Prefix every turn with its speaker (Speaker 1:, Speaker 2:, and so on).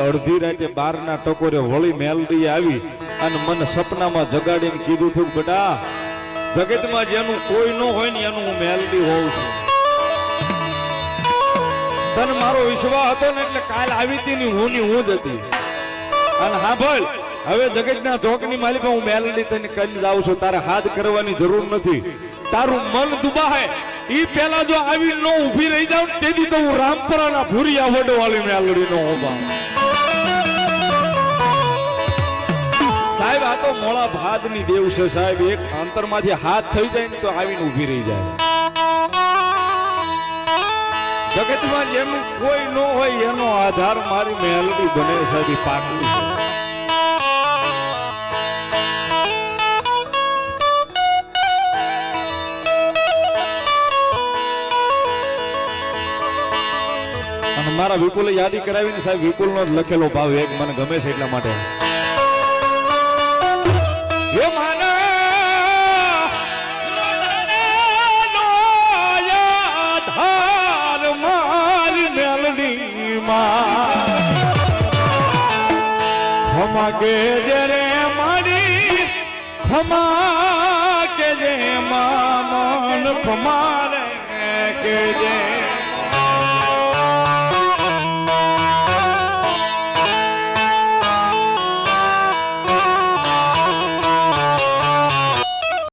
Speaker 1: અડધી રાતે 12 ના ટકોરે વળી મેલડી આવી અને મને સપનામાં જગાડીને કીધું હતું, બેટા જગતમાં જેનું કોઈ ન હોય ને એનું હું મેલડી હોઉં છું. તને મારો વિશ્વાસ હતો ને એટલે કાલ આવી હતી ને હું જ હતી. અને હા ભાઈ, હવે જગતના ચોકની માલિકા હું મેલડી તને કરી જાઉં છું. તારે હાથ કરવાની જરૂર નથી. તારું મન દુબાહે ઈ પેલા જો આવી નો ઊભી રહી જાવ તેથી તો હું રામપરાના ભૂરિયા વડવાળી મેલડી નો હોબા. સાહેબ આ તો મોળા ભાદની દેવ છે સાહેબ. એક અંતરમાંથી હાથ થઈ જાય ને તો આવીને ઊભી રહી જાય. જગતમાં જેનું કોઈ ન હોય એનો આધાર મારી મેલડી બને સાહેબ. પાકું છે. અને મારા વિપુલે યાદી કરાવીને સાહેબ વિપુલ નો લખેલો ભાવ એક મને ગમે છે એટલા માટે. ખમા કે જે રે મારી ખમા કે જે મામન ખમા કે જે